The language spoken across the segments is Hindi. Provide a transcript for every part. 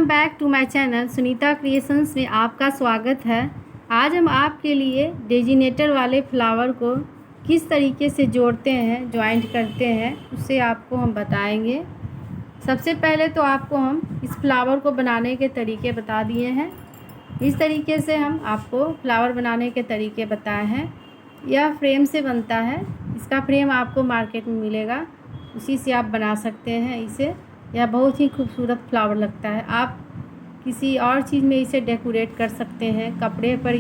Welcome back to my channel Sunita Creations में आपका स्वागत है। आज हम आपके लिए डेजिनेटर वाले फ्लावर को किस तरीके से जोड़ते हैं, ज्वाइंट करते हैं, उससे आपको हम बताएंगे। सबसे पहले तो आपको हम इस फ्लावर को बनाने के तरीके बता दिए हैं। इस तरीके से हम आपको फ्लावर बनाने के तरीके बताए हैं। यह फ्रेम से बनता है। इसका फ्रेम आपको मार्केट में मिलेगा, उसी से आप बना सकते हैं इसे। यह बहुत ही खूबसूरत फ्लावर लगता है। आप किसी और चीज़ में इसे डेकोरेट कर सकते हैं, कपड़े पर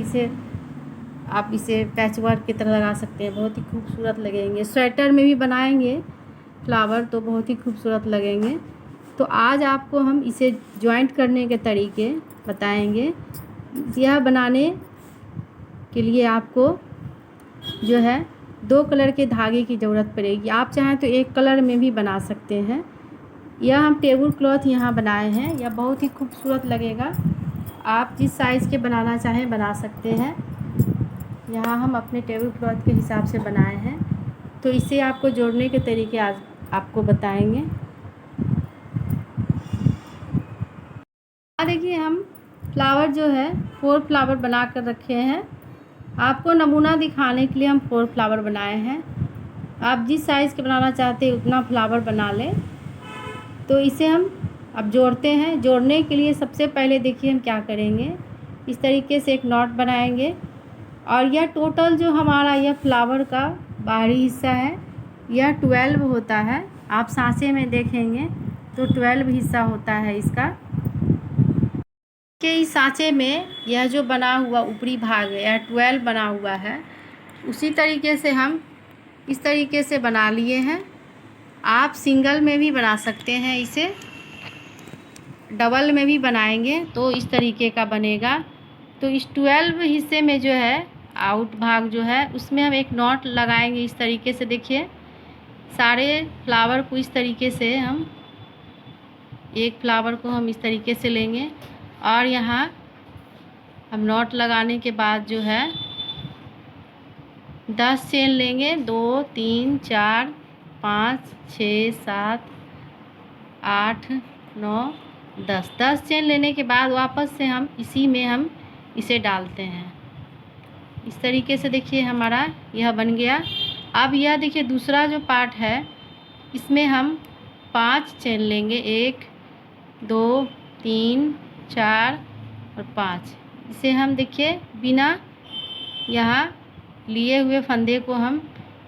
आप इसे पैच वर्क की तरह लगा सकते हैं, बहुत ही खूबसूरत लगेंगे। स्वेटर में भी बनाएंगे फ्लावर तो बहुत ही खूबसूरत लगेंगे। तो आज आपको हम इसे जॉइंट करने के तरीके बताएंगे। यह बनाने के लिए आपको जो है 2 कलर के धागे की ज़रूरत पड़ेगी। आप चाहें तो 1 कलर में भी बना सकते हैं। यह हम टेबल क्लॉथ यहाँ बनाए हैं। यह बहुत ही खूबसूरत लगेगा। आप जिस साइज़ के बनाना चाहें बना सकते हैं। यहाँ हम अपने टेबल क्लॉथ के हिसाब से बनाए हैं। तो इसे आपको जोड़ने के तरीके आज आपको बताएंगे। देखिए, हम फ्लावर जो है 4 फ्लावर बना कर रखे हैं। आपको नमूना दिखाने के लिए हम 4 फ्लावर बनाए हैं। आप जिस साइज़ के बनाना चाहते हैं उतना फ्लावर बना लें। तो इसे हम अब जोड़ते हैं। जोड़ने के लिए सबसे पहले देखिए हम क्या करेंगे। इस तरीके से एक नॉट बनाएंगे और यह टोटल जो हमारा यह फ्लावर का बाहरी हिस्सा है यह 12 होता है। आप सांचे में देखेंगे तो 12 हिस्सा होता है इसका। कि इस सांचे में यह जो बना हुआ ऊपरी भाग है यह 12 बना हुआ है। उसी तरीके से हम इस तरीके से बना लिए हैं। आप सिंगल में भी बना सकते हैं, इसे डबल में भी बनाएंगे तो इस तरीके का बनेगा। तो इस 12 हिस्से में जो है आउट भाग जो है उसमें हम एक नॉट लगाएंगे इस तरीके से। देखिए, सारे फ्लावर को इस तरीके से हम एक फ्लावर को हम इस तरीके से लेंगे और यहाँ हम नॉट लगाने के बाद जो है 10 चेन लेंगे। 2 3 4 5 6 7 8 9 10 चेन लेने के बाद वापस से हम इसी में हम इसे डालते हैं इस तरीके से। देखिए, हमारा यह बन गया। अब यह देखिए दूसरा जो पार्ट है इसमें हम 5 चेन लेंगे। 1 2 3 4 और 5। इसे हम देखिए बिना यहाँ लिए हुए फंदे को हम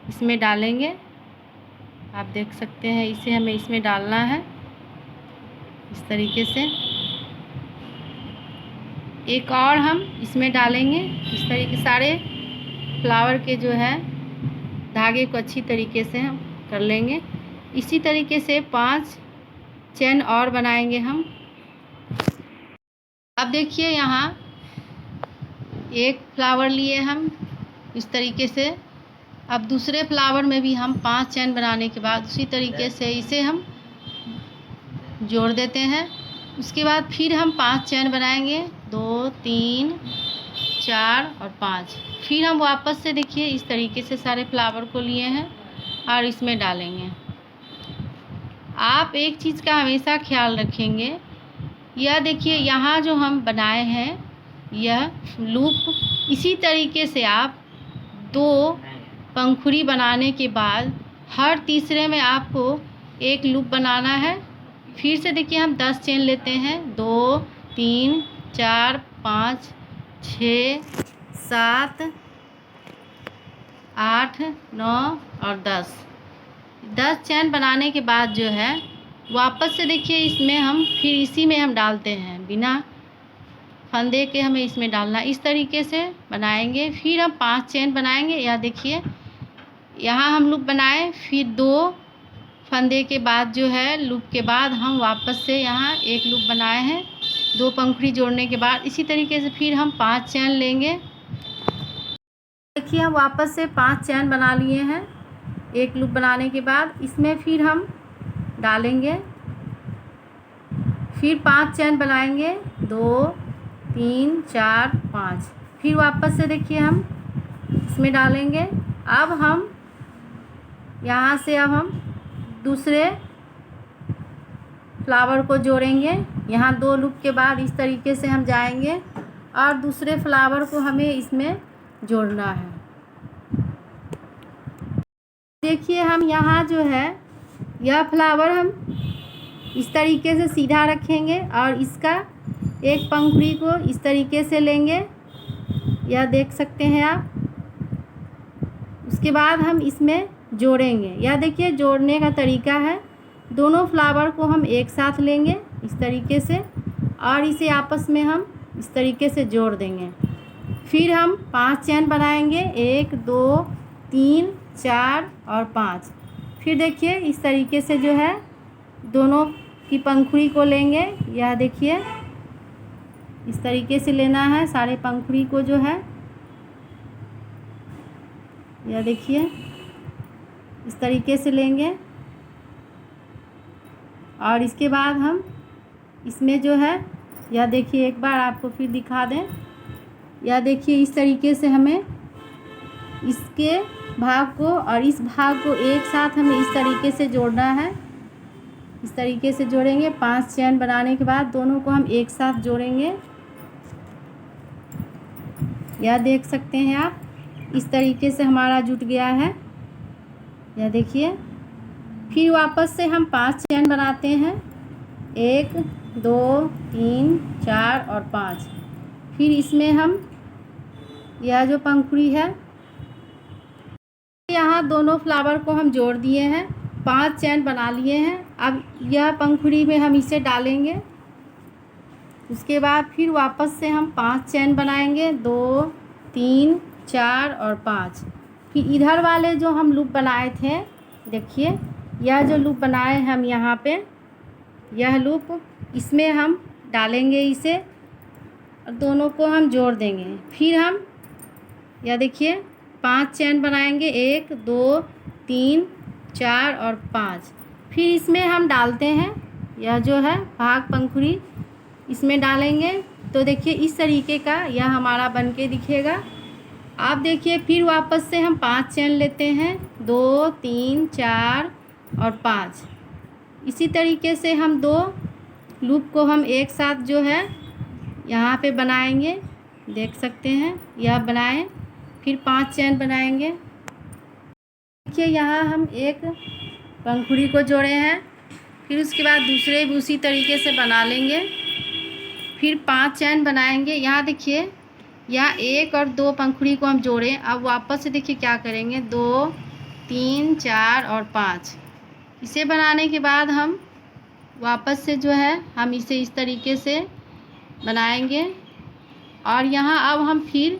इसमें डालेंगे। आप देख सकते हैं इसे हमें इसमें डालना है इस तरीके से। एक और हम इसमें डालेंगे इस तरीके। सारे फ्लावर के जो है धागे को अच्छी तरीके से हम कर लेंगे। इसी तरीके से 5 चेन और बनाएंगे हम। अब देखिए, यहाँ एक फ्लावर लिए हम इस तरीके से। अब दूसरे फ्लावर में भी हम 5 चेन बनाने के बाद उसी तरीके से इसे हम जोड़ देते हैं। उसके बाद फिर हम 5 चेन बनाएंगे। 2 3 4 और 5। फिर हम वापस से देखिए इस तरीके से सारे फ्लावर को लिए हैं और इसमें डालेंगे। आप एक चीज़ का हमेशा ख्याल रखेंगे। यह देखिए यहाँ जो हम बनाए हैं यह लूप इसी तरीके से आप 2 पंखुड़ी बनाने के बाद हर तीसरे में आपको एक लूप बनाना है। फिर से देखिए हम 10 चेन लेते हैं। 2 3 4 5 6 7 8 9 और 10 चेन बनाने के बाद जो है वापस से देखिए इसमें हम फिर इसी में हम डालते हैं। बिना फंदे के हमें इसमें डालना। इस तरीके से बनाएंगे। फिर हम 5 चेन बनाएंगे। यह देखिए यहाँ हम लूप बनाए, फिर 2 फंदे के बाद जो है लूप के बाद हम वापस से यहाँ एक लूप बनाए हैं 2 पंखुड़ी जोड़ने के बाद। इसी तरीके से फिर हम 5 चेन लेंगे। देखिए, हम वापस से 5 चेन बना लिए हैं एक लूप बनाने के बाद। इसमें फिर हम डालेंगे, फिर 5 चेन बनाएंगे। 2 3 4 5। फिर वापस से देखिए हम इसमें डालेंगे। अब हम यहाँ से अब हम दूसरे फ्लावर को जोड़ेंगे। यहाँ 2 लूप के बाद इस तरीके से हम जाएंगे और दूसरे फ्लावर को हमें इसमें जोड़ना है। देखिए हम यहाँ जो है यह फ्लावर हम इस तरीके से सीधा रखेंगे और इसका एक पंखुड़ी को इस तरीके से लेंगे, यह देख सकते हैं आप। उसके बाद हम इसमें जोड़ेंगे। यह देखिए जोड़ने का तरीका है, दोनों फ्लावर को हम एक साथ लेंगे इस तरीके से और इसे आपस में हम इस तरीके से जोड़ देंगे। फिर हम 5 चैन बनाएंगे, 1 2 3 4 और 5। फिर देखिए इस तरीके से जो है दोनों की पंखुड़ी को लेंगे। यह देखिए इस तरीके से लेना है सारे पंखुड़ी को जो है, यह देखिए इस तरीके से लेंगे और इसके बाद हम इसमें जो है यह देखिए एक बार आपको फिर दिखा दें। यह देखिए इस तरीके से हमें इसके भाग को और इस भाग को एक साथ हमें इस तरीके से जोड़ना है। इस तरीके से जोड़ेंगे। 5 चैन बनाने के बाद दोनों को हम एक साथ जोड़ेंगे। यह देख सकते हैं आप, इस तरीके से हमारा जुट गया है। यह देखिए फिर वापस से हम 5 चैन बनाते हैं, 1 2 3 4 और 5। फिर इसमें हम यह जो पंखुड़ी है यहाँ दोनों फ्लावर को हम जोड़ दिए हैं, 5 चैन बना लिए हैं। अब यह पंखुड़ी में हम इसे डालेंगे। उसके बाद फिर वापस से हम 5 चैन बनाएंगे, 2 3 4 और 5। फिर इधर वाले जो हम लूप बनाए थे, देखिए यह जो लूप बनाए हम यहाँ पे, यह लूप इसमें हम डालेंगे इसे और दोनों को हम जोड़ देंगे। फिर हम यह देखिए 5 चैन बनाएंगे, 1 2 3 4 और 5। फिर इसमें हम डालते हैं यह जो है भाग पंखुड़ी, इसमें डालेंगे तो देखिए इस तरीके का यह हमारा बनके दिखेगा। आप देखिए फिर वापस से हम 5 चैन लेते हैं, 2 3 4 और 5। इसी तरीके से हम 2 लूप को हम एक साथ जो है यहाँ पे बनाएंगे, देख सकते हैं यह बनाएं। फिर 5 चैन बनाएंगे। देखिए यहाँ हम एक पंखुड़ी को जोड़े हैं, फिर उसके बाद दूसरे भी उसी तरीके से बना लेंगे। फिर 5 चैन बनाएंगे। यहाँ देखिए यहाँ 1 और 2 पंखुड़ी को हम जोड़े। अब वापस से देखिए क्या करेंगे, 2 3 4 और 5। इसे बनाने के बाद हम वापस से जो है हम इसे इस तरीके से बनाएंगे और यहाँ अब हम फिर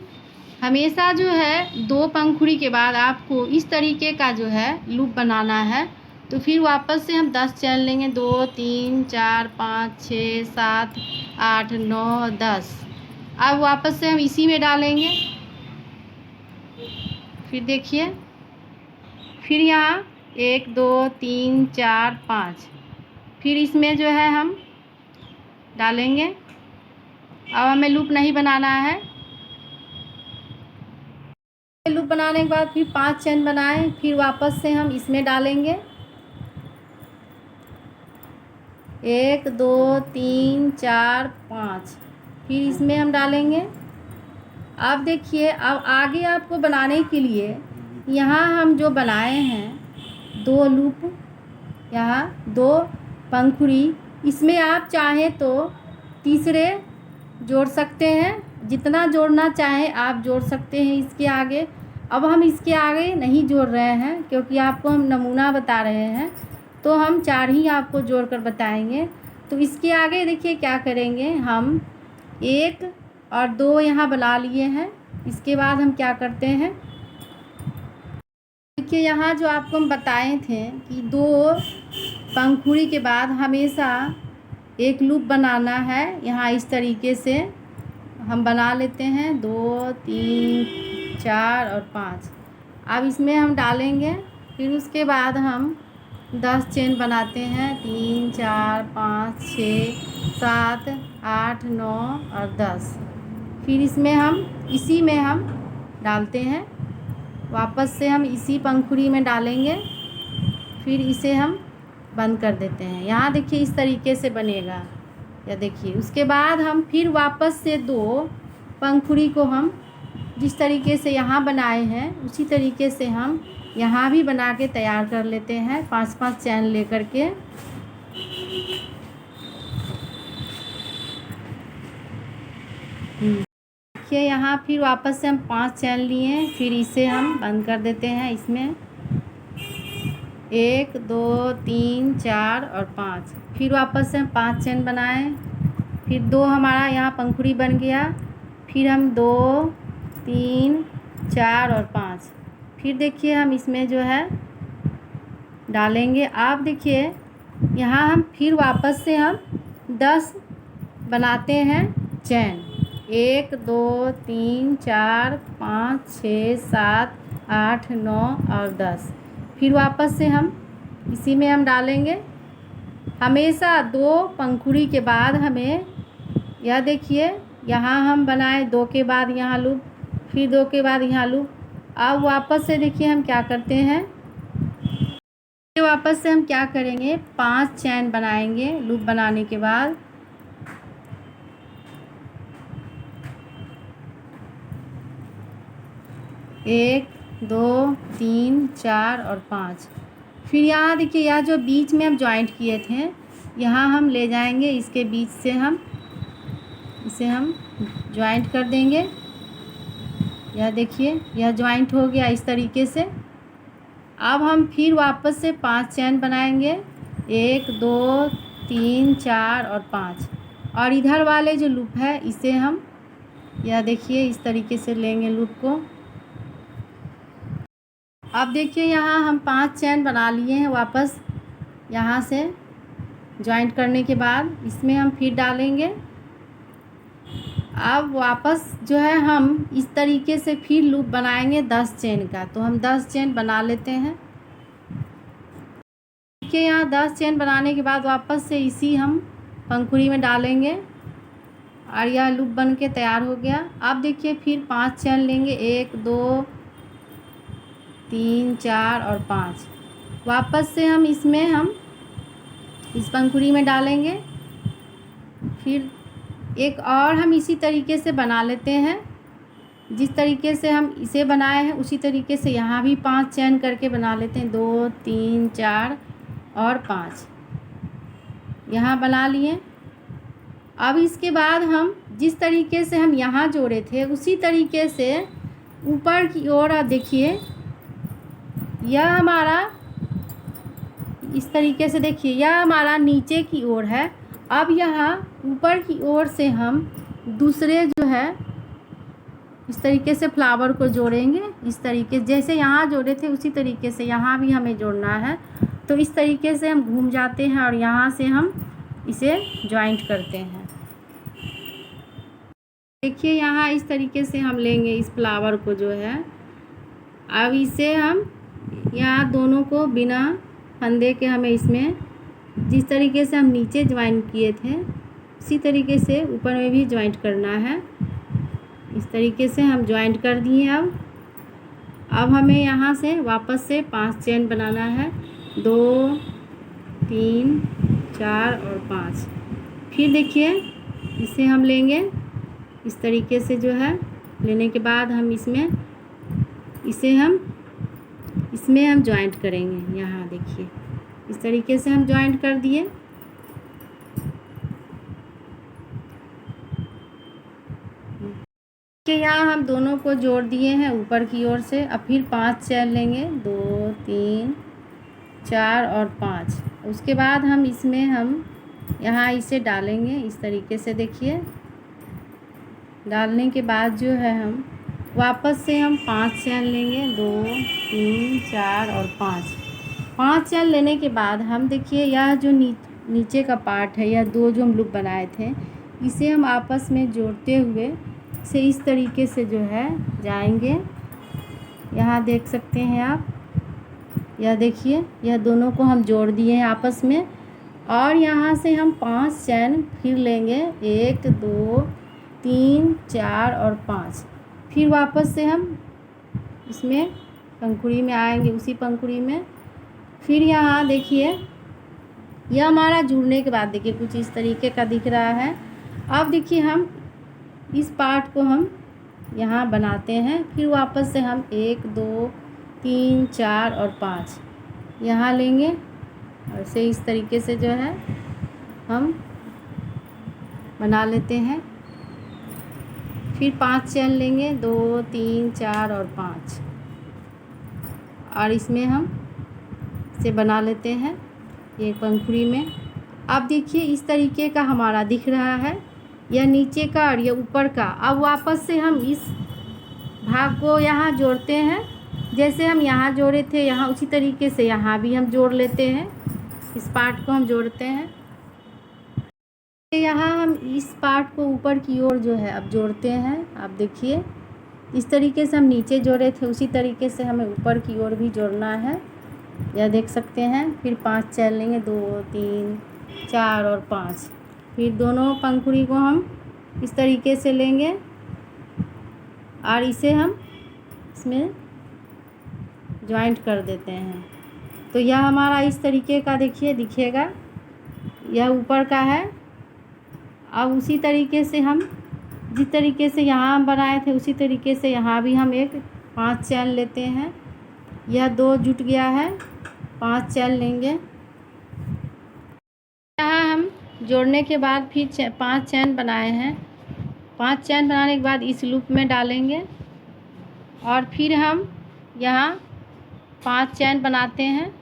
हमेशा जो है 2 पंखुड़ी के बाद आपको इस तरीके का जो है लूप बनाना है। तो फिर वापस से हम 10 चैन लेंगे, 2 3 4 5 6 7 8 9 10। अब वापस से हम इसी में डालेंगे। फिर देखिए फिर यहाँ 1 2 3 4 5। फिर इसमें जो है हम डालेंगे। अब हमें लूप नहीं बनाना है। लूप बनाने के बाद फिर 5 चैन बनाएं, फिर वापस से हम इसमें डालेंगे, 1 2 3 4 5। फिर इसमें हम डालेंगे। अब देखिए अब आगे आपको बनाने के लिए यहाँ हम जो बनाए हैं 2 लूप, यहाँ 2 पंखुड़ी, इसमें आप चाहें तो तीसरे जोड़ सकते हैं, जितना जोड़ना चाहें आप जोड़ सकते हैं इसके आगे। अब हम इसके आगे नहीं जोड़ रहे हैं क्योंकि आपको हम नमूना बता रहे हैं, तो हम 4 ही आपको जोड़कर बताएंगे। तो इसके आगे देखिए क्या करेंगे, हम 1 और 2 यहाँ बना लिए हैं। इसके बाद हम क्या करते हैं, देखिए यहाँ जो आपको हम बताए थे कि 2 पंखुड़ी के बाद हमेशा एक लूप बनाना है। यहाँ इस तरीके से हम बना लेते हैं, 2 3 4 और 5। अब इसमें हम डालेंगे। फिर उसके बाद हम 10 चेन बनाते हैं, 3 4 5 6 7 8 9 और 10। फिर इसमें हम इसी में हम डालते हैं, वापस से हम इसी पंखुड़ी में डालेंगे। फिर इसे हम बंद कर देते हैं। यहाँ देखिए इस तरीके से बनेगा। या देखिए उसके बाद हम फिर वापस से 2 पंखुड़ी को हम जिस तरीके से यहाँ बनाए हैं उसी तरीके से हम यहाँ भी बना के तैयार कर लेते हैं 5-5 चैन लेकर के। देखिए यहाँ फिर वापस से हम 5 चैन लिए, फिर इसे हम बंद कर देते हैं। इसमें 1 2 3 4 और 5, फिर वापस से हम 5 चैन बनाए, फिर 2 हमारा यहाँ पंखुड़ी बन गया, फिर हम 2 3 4 और 5, फिर देखिए हम इसमें जो है डालेंगे। आप देखिए यहाँ हम फिर वापस से हम 10 बनाते हैं चैन। 1 2 3 4 5 6 7 8 9 और 10, फिर वापस से हम इसी में हम डालेंगे। हमेशा 2 पंखुड़ी के बाद हमें, यह देखिए यहाँ हम बनाए 2 के बाद यहाँ लूप, फिर 2 के बाद यहाँ लूप। अब वापस से देखिए हम क्या करते हैं, वापस से हम क्या करेंगे 5 चैन बनाएंगे लूप बनाने के बाद। एक 2 3 4 और 5, फिर यहाँ देखिए यह जो बीच में हम जॉइंट किए थे यहाँ हम ले जाएंगे, इसके बीच से हम इसे हम जॉइंट कर देंगे। यह देखिए यह जॉइंट हो गया इस तरीके से। अब हम फिर वापस से 5 चैन बनाएंगे, 1 2 3 4 और 5, और इधर वाले जो लूप है इसे हम यह देखिए इस तरीके से लेंगे लूप को। अब देखिए यहाँ हम 5 चैन बना लिए हैं वापस यहाँ से जॉइंट करने के बाद, इसमें हम फिर डालेंगे। अब वापस जो है हम इस तरीके से फिर लूप बनाएंगे 10 चैन का, तो हम 10 चैन बना लेते हैं। देखिए यहाँ 10 चैन बनाने के बाद वापस से इसी हम पंखुड़ी में डालेंगे और यह लूप बन के तैयार हो गया। अब देखिए फिर 5 चैन लेंगे, 1 2 3 4 और 5, वापस से हम इसमें हम इस पंखुड़ी में डालेंगे। फिर एक और हम इसी तरीके से बना लेते हैं, जिस तरीके से हम इसे बनाए हैं उसी तरीके से यहाँ भी 5 चैन करके बना लेते हैं। 2 3 4 और 5 यहाँ बना लिए। अब इसके बाद हम जिस तरीके से हम यहाँ जोड़े थे उसी तरीके से ऊपर की ओर, आप देखिए यह हमारा इस तरीके से, देखिए यह हमारा नीचे की ओर है। अब यहाँ ऊपर की ओर से हम दूसरे जो है इस तरीके से फ्लावर को जोड़ेंगे। इस तरीके जैसे यहाँ जोड़े थे उसी तरीके से यहाँ भी हमें जोड़ना है। तो इस तरीके से हम घूम जाते हैं और यहाँ से हम इसे जॉइंट करते हैं। देखिए यहाँ इस तरीके से हम लेंगे इस फ्लावर को जो है। अब इसे हम यहाँ दोनों को बिना फंदे के हमें इसमें जिस तरीके से हम नीचे ज्वाइंट किए थे उसी तरीके से ऊपर में भी ज्वाइंट करना है। इस तरीके से हम ज्वाइंट कर दिए। अब हमें यहाँ से वापस से 5 चेन बनाना है, 2 3 4 और 5। फिर देखिए इसे हम लेंगे इस तरीके से जो है। लेने के बाद हम इसमें हम ज्वाइंट करेंगे। यहाँ देखिए इस तरीके से हम ज्वाइंट कर दिए। कि यहाँ हम दोनों को जोड़ दिए हैं ऊपर की ओर से। अब फिर 5 चेन लेंगे, 2 3 4 और 5। उसके बाद हम इसमें यहाँ इसे डालेंगे इस तरीके से। देखिए डालने के बाद जो है हम वापस से हम 5 चेन लेंगे, 2 3 4 और 5 चेन लेने के बाद हम देखिए यह जो नीचे का पार्ट है, यह 2 जो हम लूप बनाए थे इसे हम आपस में जोड़ते हुए से इस तरीके से जो है जाएंगे। यहाँ देख सकते हैं आप, यह देखिए यह दोनों को हम जोड़ दिए हैं आपस में। और यहाँ से हम 5 चैन फिर लेंगे, 1 2 3 4 और 5। फिर वापस से हम इसमें पंखुड़ी में आएंगे, उसी पंखुड़ी में। फिर यहाँ देखिए यह हमारा जुड़ने के बाद देखिए कुछ इस तरीके का दिख रहा है। अब देखिए हम इस पार्ट को हम यहाँ बनाते हैं, फिर वापस से हम 1 2 3 4 और 5 यहाँ लेंगे और से इस तरीके से जो है हम बना लेते हैं। फिर 5 चैन लेंगे, 2 3 4 और 5, और इसमें हम इसे बना लेते हैं एक पंखुड़ी में। अब देखिए इस तरीके का हमारा दिख रहा है, यह नीचे का और यह ऊपर का। अब वापस से हम इस भाग को यहाँ जोड़ते हैं, जैसे हम यहाँ जोड़े थे यहाँ उसी तरीके से यहाँ भी हम जोड़ लेते हैं। इस पार्ट को हम जोड़ते हैं, यहाँ हम इस पार्ट को ऊपर की ओर जो है अब जोड़ते हैं। अब देखिए इस तरीके से हम नीचे जोड़े थे उसी तरीके से हमें ऊपर की ओर भी जोड़ना है, यह देख सकते हैं। फिर 5 चैन लेंगे, 2 3 4 और 5, फिर दोनों पंखुड़ी को हम इस तरीके से लेंगे और इसे हम इसमें जॉइंट कर देते हैं। तो यह हमारा इस तरीके का देखिए दिखेगा, यह ऊपर का है। अब उसी तरीके से हम जिस तरीके से यहाँ बनाए थे उसी तरीके से यहाँ भी हम एक 5 चैन लेते हैं। यह 2 जुट गया है, 5 चैन लेंगे। यहाँ हम जोड़ने के बाद फिर 5 चैन बनाए हैं। 5 चैन बनाने के बाद इस लूप में डालेंगे और फिर हम यहाँ 5 चैन बनाते हैं,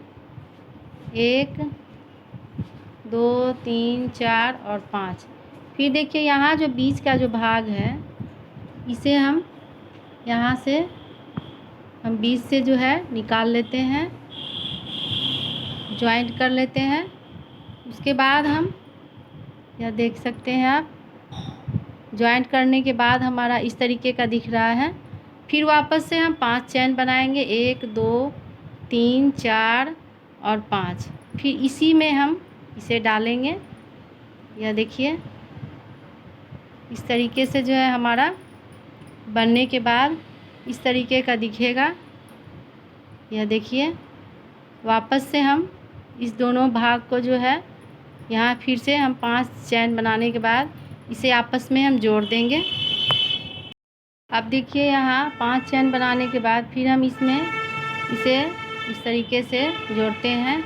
1 2 3 4 और 5। फिर देखिए यहाँ जो बीच का जो भाग है इसे हम यहाँ से हम बीच से जो है निकाल लेते हैं, जॉइंट कर लेते हैं। उसके बाद हम यह देख सकते हैं आप, जॉइंट करने के बाद हमारा इस तरीके का दिख रहा है। फिर वापस से हम 5 चैन बनाएंगे, 1 2 3 4 और 5। फिर इसी में हम इसे डालेंगे, यह देखिए इस तरीके से जो है हमारा बनने के बाद इस तरीके का दिखेगा। यह देखिए वापस से हम इस दोनों भाग को जो है यहाँ फिर से हम 5 चैन बनाने के बाद इसे आपस में हम जोड़ देंगे। अब देखिए यहाँ 5 चैन बनाने के बाद फिर हम इसमें इसे इस तरीके से जोड़ते हैं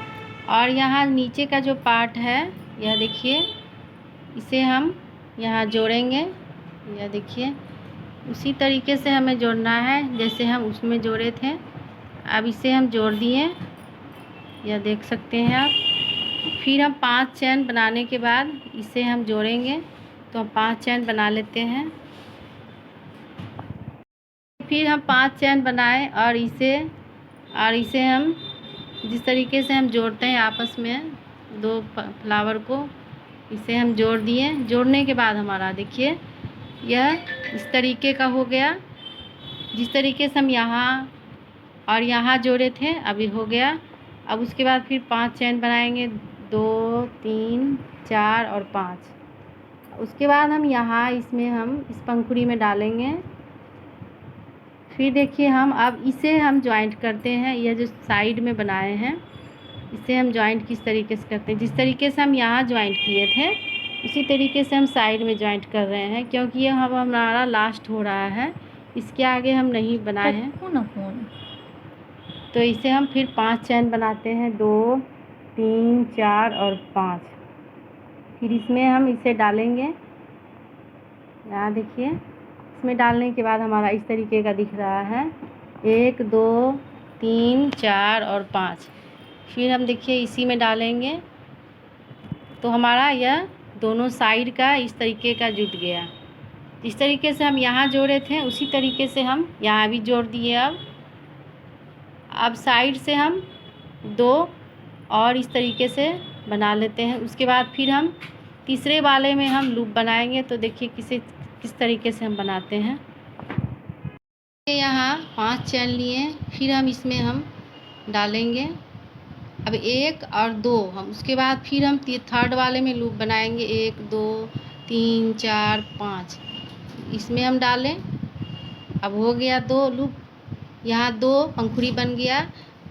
और यहाँ नीचे का जो पार्ट है यह देखिए इसे हम यहाँ जोड़ेंगे। यह देखिए उसी तरीके से हमें जोड़ना है जैसे हम उसमें जोड़े थे। अब इसे हम जोड़ दिए, यह देख सकते हैं आप। फिर हम 5 चैन बनाने के बाद इसे हम जोड़ेंगे, तो हम 5 चैन बना लेते हैं। फिर हम 5 चैन बनाए और इसे हम जिस तरीके से हम जोड़ते हैं आपस में 2 फ्लावर को, इसे हम जोड़ दिए। जोड़ने के बाद हमारा देखिए यह इस तरीके का हो गया, जिस तरीके से हम यहाँ और यहाँ जोड़े थे अभी हो गया। अब उसके बाद फिर 5 चैन बनाएंगे, 2 3 4 और 5। उसके बाद हम यहाँ इसमें हम इस पंखुड़ी में डालेंगे। फिर देखिए हम अब इसे हम जॉइंट करते हैं, यह जो साइड में बनाए हैं इसे हम जॉइंट किस तरीके से करते हैं, जिस तरीके से हम यहाँ जॉइंट किए थे उसी तरीके से हम साइड में जॉइंट कर रहे हैं, क्योंकि ये हमारा लास्ट हो रहा है, इसके आगे हम नहीं बनाए हैं। तो इसे हम फिर 5 चैन बनाते हैं, 2 3 4 और 5। फिर इसमें हम इसे डालेंगे, यहाँ देखिए इसमें डालने के बाद हमारा इस तरीके का दिख रहा है, 1 2 3 4 और 5। फिर हम देखिए इसी में डालेंगे, तो हमारा यह दोनों साइड का इस तरीके का जुट गया। इस तरीके से हम यहाँ जोड़े थे उसी तरीके से हम यहाँ भी जोड़ दिए। अब साइड से हम 2 और इस तरीके से बना लेते हैं। उसके बाद फिर हम तीसरे वाले में हम लूप बनाएंगे, तो देखिए किस तरीके से हम बनाते हैं। यहाँ 5 चैन लिए, फिर हम इसमें हम डालेंगे अब 1 और 2, हम उसके बाद फिर हम थर्ड वाले में लूप बनाएंगे, 1 2 3 4 5, इसमें हम डालें। अब हो गया 2 लूप, यहाँ 2 पंखुड़ी बन गया,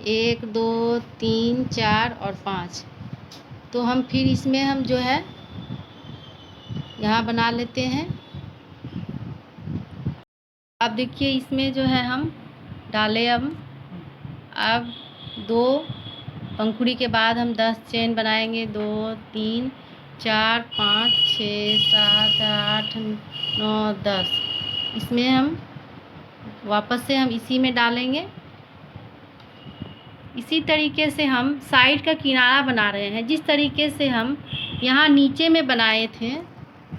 1 2 3 4 और 5। तो हम फिर इसमें हम जो है यहाँ बना लेते हैं। अब देखिए इसमें जो है हम डाले अब 2 पंखुड़ी के बाद हम 10 चेन बनाएंगे। 2 3 4 5 6 7 8 9 10। इसमें हम वापस से हम इसी में डालेंगे। इसी तरीके से हम साइड का किनारा बना रहे हैं, जिस तरीके से हम यहाँ नीचे में बनाए थे,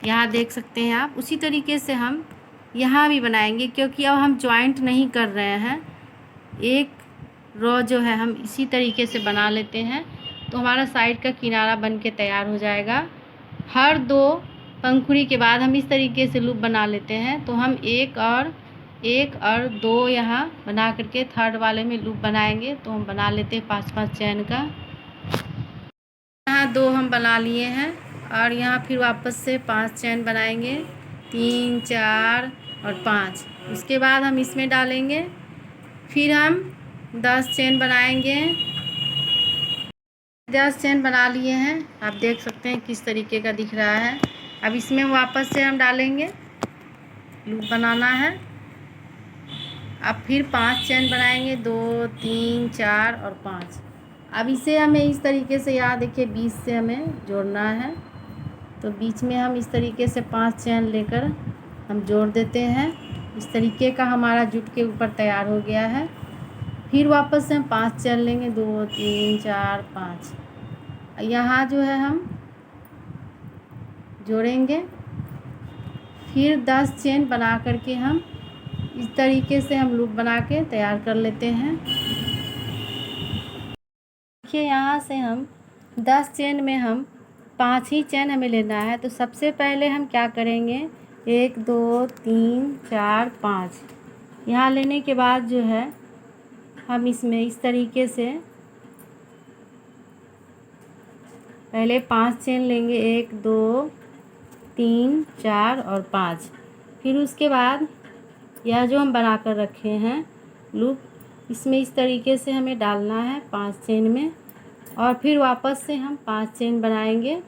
यहाँ देख सकते हैं आप, उसी तरीके से हम यहाँ भी बनाएंगे, क्योंकि अब हम जॉइंट नहीं कर रहे हैं। एक रो जो है हम इसी तरीके से बना लेते हैं, तो हमारा साइड का किनारा बन के तैयार हो जाएगा। हर 2 पंखुड़ी के बाद हम इस तरीके से लूप बना लेते हैं। तो हम एक और 2 यहाँ बना करके थर्ड वाले में लूप बनाएंगे। तो हम बना लेते हैं 5-5 चैन का। यहाँ 2 हम बना लिए हैं और यहाँ फिर वापस से 5 चैन बनाएंगे, 3 4 और 5। उसके बाद हम इसमें डालेंगे, फिर हम 10 चैन बनाएंगे। 10 चैन बना लिए हैं, आप देख सकते हैं किस तरीके का दिख रहा है। अब इसमें वापस से हम डालेंगे, लूप बनाना है। अब फिर 5 चैन बनाएंगे, 2 3 4 और 5। अब इसे हमें इस तरीके से, यहाँ देखिए बीच से हमें जोड़ना है। तो बीच में हम इस तरीके से 5 चैन लेकर हम जोड़ देते हैं। इस तरीके का हमारा जुट के ऊपर तैयार हो गया है। फिर वापस से हम 5 चैन लेंगे, 2 3 4 5। यहाँ जो है हम जोड़ेंगे, फिर 10 चेन बना करके हम इस तरीके से हम लूप बना के तैयार कर लेते हैं। देखिए यहाँ से हम 10 चेन में हम 5 ही चेन हमें लेना है। तो सबसे पहले हम क्या करेंगे, 1 2 3 4 5 यहाँ लेने के बाद जो है हम इसमें इस तरीके से पहले 5 चेन लेंगे, 1 2 3 4 और 5। फिर उसके बाद यह जो हम बना कर रखे हैं लूप, इसमें इस तरीके से हमें डालना है 5 चेन में, और फिर वापस से हम 5 चेन बनाएंगे,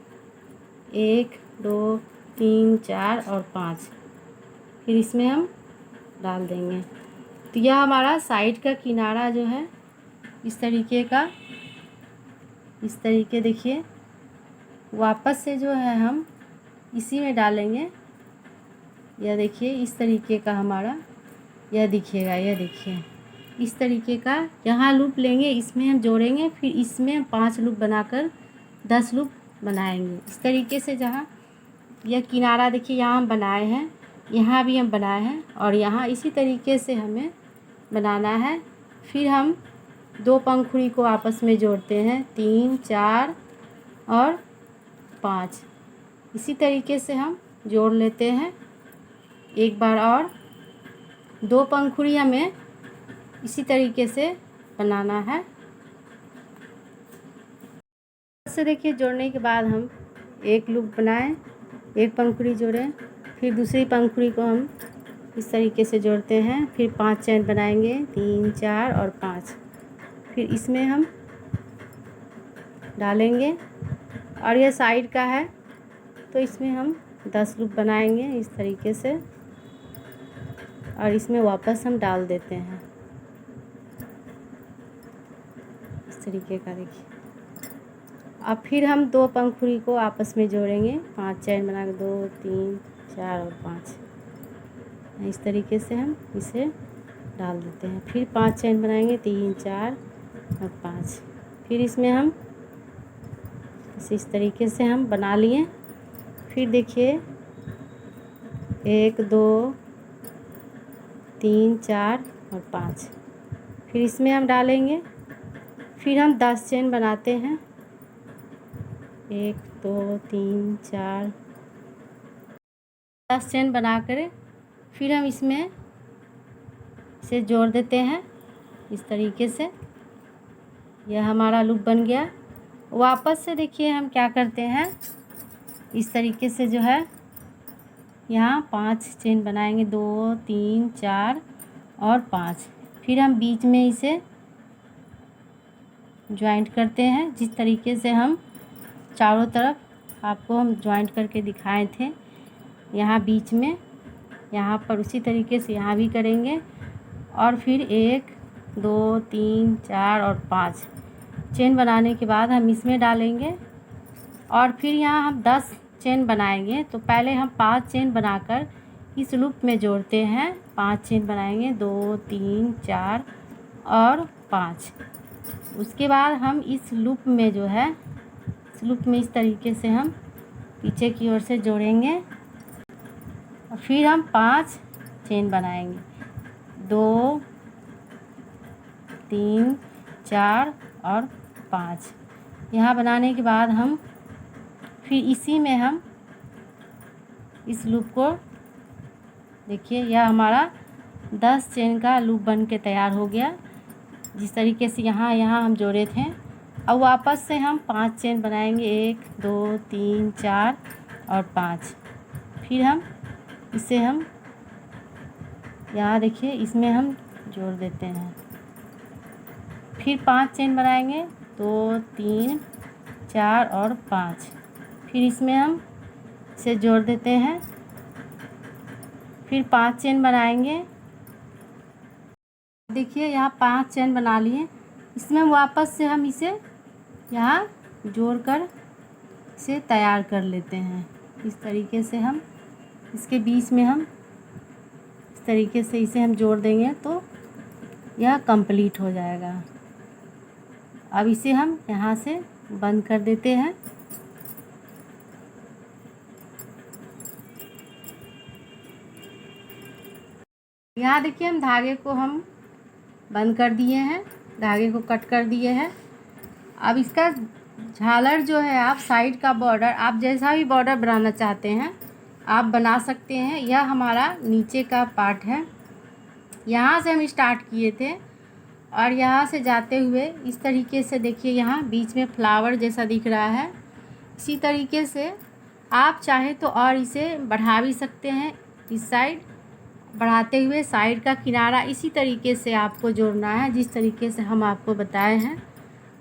1 2 3 4 और 5। फिर इसमें हम डाल देंगे। तो यह हमारा साइड का किनारा जो है इस तरीके का, इस तरीके देखिए, वापस से जो है हम इसी में डालेंगे। यह देखिए इस तरीके का हमारा यह दिखेगा, यह देखिए इस तरीके का। यहाँ लूप लेंगे, इसमें हम जोड़ेंगे, फिर इसमें 5 लूप बनाकर 10 लूप बनाएंगे। इस तरीके से जहाँ यह किनारा देखिए यहाँ हम बनाए हैं, यहाँ भी हम बनाए हैं, और यहाँ इसी तरीके से हमें बनाना है। फिर हम 2 पंखुड़ी को आपस में जोड़ते हैं, 3 4 और 5। इसी तरीके से हम जोड़ लेते हैं एक बार, और 2 पंखुड़ी हमें इसी तरीके से बनाना है। से देखिए जोड़ने के बाद हम एक लूप बनाएं, एक पंखुड़ी जोड़ें, फिर दूसरी पंखुड़ी को हम इस तरीके से जोड़ते हैं। फिर 5 चैन बनाएंगे, 3 4 और 5। फिर इसमें हम डालेंगे, और यह साइड का है तो इसमें हम 10 लूप बनाएंगे इस तरीके से, और इसमें वापस हम डाल देते हैं इस तरीके का देखिए। अब फिर हम 2 पंखुड़ी को आपस में जोड़ेंगे, 5 चैन बना के, 2 3 4 और 5। इस तरीके से हम इसे डाल देते हैं। फिर 5 चैन बनाएंगे, 3 4 और 5। फिर इसमें हम इस तरीके से हम बना लिए। फिर देखिए 1 2 3 4 और 5। फिर इसमें हम डालेंगे, फिर हम 10 चेन बनाते हैं, 1 2 3 4 10 चेन बनाकर फिर हम इसमें इसे जोड़ देते हैं इस तरीके से। यह हमारा लूप बन गया। वापस से देखिए हम क्या करते हैं, इस तरीके से जो है यहाँ 5 चेन बनाएंगे, 2 3 4 और 5। फिर हम बीच में इसे ज्वाइंट करते हैं, जिस तरीके से हम चारों तरफ आपको हम जॉइंट करके दिखाए थे। यहाँ बीच में, यहाँ पर उसी तरीके से यहाँ भी करेंगे। और फिर 1 2 3 4 और 5 चेन बनाने के बाद हम इसमें डालेंगे और फिर यहाँ हम 10 चेन बनाएंगे। तो पहले हम 5 चेन बनाकर इस लूप में जोड़ते हैं। 5 चेन बनाएंगे, 2 3 4 और 5। उसके बाद हम इस लूप में जो है, इस लूप में इस तरीके से हम पीछे की ओर से जोड़ेंगे और फिर हम 5 चेन बनाएंगे, 2 3 4 और 5। यहाँ बनाने के बाद हम फिर इसी में हम इस लूप को, देखिए यह हमारा 10 चेन का लूप बन के तैयार हो गया। जिस तरीके से यहाँ हम जोड़े थे, अब वापस से हम 5 चेन बनाएंगे, 1 2 3 4 और 5। फिर हम इसे हम यहाँ देखिए इसमें हम जोड़ देते हैं। फिर 5 चेन बनाएंगे, 2 3 4 और 5। फिर इसमें हम इसे जोड़ देते हैं। फिर 5 चेन बनाएंगे, देखिए यहाँ 5 चेन बना लिए। इसमें वापस से हम इसे यहाँ जोड़कर इसे तैयार कर लेते हैं। इस तरीके से हम इसके बीच में हम इस तरीके से इसे हम जोड़ देंगे तो यह कंप्लीट हो जाएगा। अब इसे हम यहाँ से बंद कर देते हैं। यहाँ देखिए हम धागे को हम बंद कर दिए हैं, धागे को कट कर दिए हैं। अब इसका झालर जो है, आप साइड का बॉर्डर आप जैसा भी बॉर्डर बनाना चाहते हैं आप बना सकते हैं। यह हमारा नीचे का पार्ट है, यहाँ से हम स्टार्ट किए थे और यहाँ से जाते हुए इस तरीके से देखिए यहाँ बीच में फ्लावर जैसा दिख रहा है। इसी तरीके से आप चाहे तो और इसे बढ़ा भी सकते हैं। इस साइड बढ़ाते हुए साइड का किनारा इसी तरीके से आपको जोड़ना है, जिस तरीके से हम आपको बताए हैं।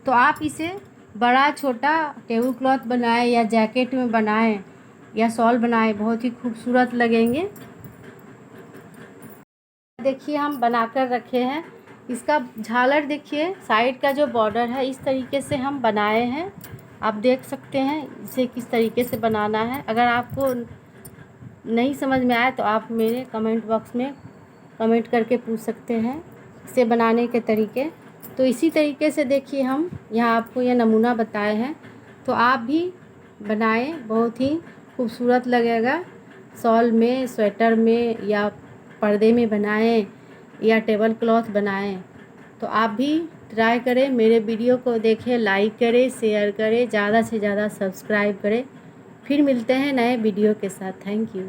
तो आप इसे बड़ा छोटा टेबल क्लॉथ बनाएं या जैकेट में बनाएं या शॉल बनाएं, बहुत ही खूबसूरत लगेंगे। देखिए हम बनाकर रखे हैं। इसका झालर देखिए, साइड का जो बॉर्डर है इस तरीके से हम बनाए हैं। आप देख सकते हैं इसे किस तरीके से बनाना है। अगर आपको नहीं समझ में आए तो आप मेरे कमेंट बॉक्स में कमेंट करके पूछ सकते हैं इसे बनाने के तरीके। तो इसी तरीके से देखिए हम यहाँ आपको यह नमूना बताए हैं, तो आप भी बनाएं, बहुत ही खूबसूरत लगेगा। शॉल में, स्वेटर में या पर्दे में बनाएं या टेबल क्लॉथ बनाएं। तो आप भी ट्राई करें, मेरे वीडियो को देखें, लाइक करें, शेयर करें, ज़्यादा से ज़्यादा सब्सक्राइब करें। फिर मिलते हैं नए वीडियो के साथ। Thank you.